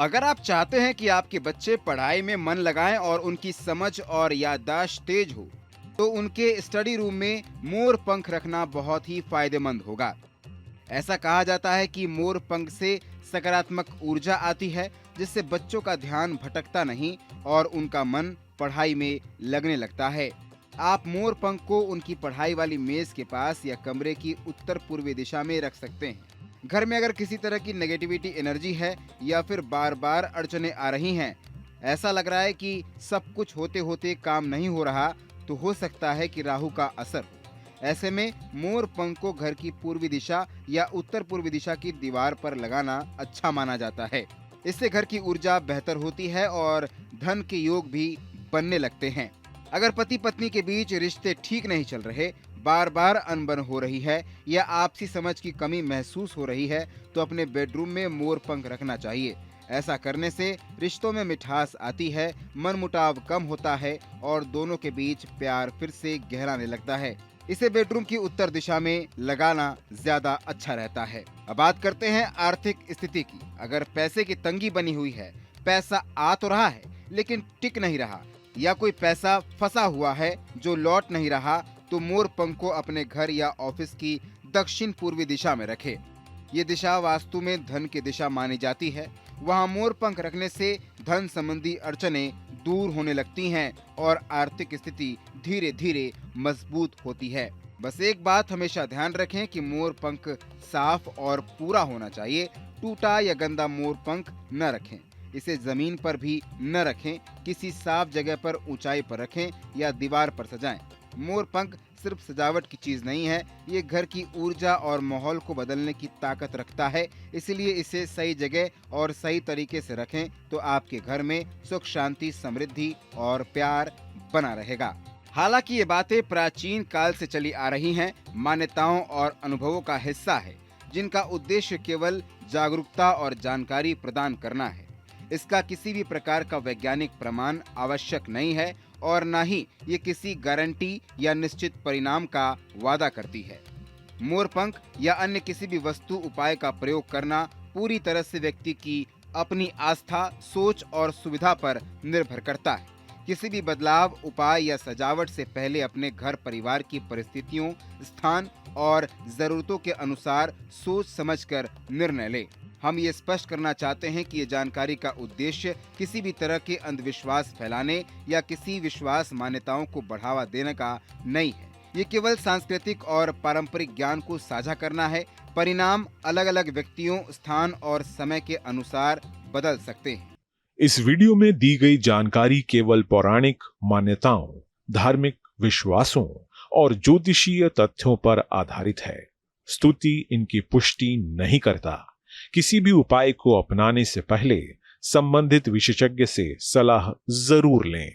अगर आप चाहते हैं कि आपके बच्चे पढ़ाई में मन लगाएं और उनकी समझ और याददाश्त तेज हो, तो उनके स्टडी रूम में मोर पंख रखना बहुत ही फायदेमंद होगा। ऐसा कहा जाता है कि मोर पंख से सकारात्मक ऊर्जा आती है, जिससे बच्चों का ध्यान भटकता नहीं और उनका मन पढ़ाई में लगने लगता है। आप मोर पंख को उनकी पढ़ाई वाली मेज के पास या कमरे की उत्तर पूर्वी दिशा में रख सकते हैं। घर में अगर किसी तरह की नेगेटिविटी एनर्जी है या फिर बार बार अड़चने आ रही हैं, ऐसा लग रहा है कि सब कुछ होते होते काम नहीं हो रहा, तो हो सकता है कि राहु का असर हो। ऐसे में मोर पंख को घर की पूर्वी दिशा या उत्तर पूर्वी दिशा की दीवार पर लगाना अच्छा माना जाता है। इससे घर की ऊर्जा बेहतर होती है और धन के योग भी बनने लगते हैं। अगर पति पत्नी के बीच रिश्ते ठीक नहीं चल रहे, बार बार अनबन हो रही है या आपसी समझ की कमी महसूस हो रही है, तो अपने बेडरूम में मोर पंख रखना चाहिए। ऐसा करने से रिश्तों में मिठास आती है, मनमुटाव कम होता है और दोनों के बीच प्यार फिर से गहराने लगता है। इसे बेडरूम की उत्तर दिशा में लगाना ज्यादा अच्छा रहता है। अब बात करते हैं आर्थिक स्थिति की। अगर पैसे की तंगी बनी हुई है, पैसा आ तो रहा है लेकिन टिक नहीं रहा, या कोई पैसा फंसा हुआ है जो लौट नहीं रहा, तो मोर पंख को अपने घर या ऑफिस की दक्षिण पूर्वी दिशा में रखें। ये दिशा वास्तु में धन की दिशा मानी जाती है। वहाँ मोर पंख रखने से धन संबंधी अड़चनें दूर होने लगती हैं और आर्थिक स्थिति धीरे धीरे मजबूत होती है। बस एक बात हमेशा ध्यान रखें कि मोर पंख साफ और पूरा होना चाहिए। टूटा या गंदा मोर पंख न रखें। इसे जमीन पर भी न रखें, किसी साफ जगह पर ऊंचाई पर रखें या दीवार पर सजाएं। मोर पंख सिर्फ सजावट की चीज नहीं है, ये घर की ऊर्जा और माहौल को बदलने की ताकत रखता है। इसलिए इसे सही जगह और सही तरीके से रखें तो आपके घर में सुख, शांति, समृद्धि और प्यार बना रहेगा। हालांकि ये बातें प्राचीन काल से चली आ रही हैं, मान्यताओं और अनुभवों का हिस्सा है, जिनका उद्देश्य केवल जागरूकता और जानकारी प्रदान करना है। इसका किसी भी प्रकार का वैज्ञानिक प्रमाण आवश्यक नहीं है और न ही ये किसी गारंटी या निश्चित परिणाम का वादा करती है। मोर पंख या अन्य किसी भी वस्तु उपाय का प्रयोग करना पूरी तरह से व्यक्ति की अपनी आस्था, सोच और सुविधा पर निर्भर करता है। किसी भी बदलाव, उपाय या सजावट से पहले अपने घर परिवार की परिस्थितियों, स्थान और जरूरतों के अनुसार सोच समझकर निर्णय लें। हम ये स्पष्ट करना चाहते हैं कि ये जानकारी का उद्देश्य किसी भी तरह के अंधविश्वास फैलाने या किसी विश्वास मान्यताओं को बढ़ावा देने का नहीं है। ये केवल सांस्कृतिक और पारंपरिक ज्ञान को साझा करना है। परिणाम अलग अलग व्यक्तियों, स्थान और समय के अनुसार बदल सकते हैं। इस वीडियो में दी गई जानकारी केवल पौराणिक मान्यताओं, धार्मिक विश्वासों और ज्योतिषीय तथ्यों पर आधारित है। स्तुति इनकी पुष्टि नहीं करता। किसी भी उपाय को अपनाने से पहले संबंधित विशेषज्ञ से सलाह जरूर लें।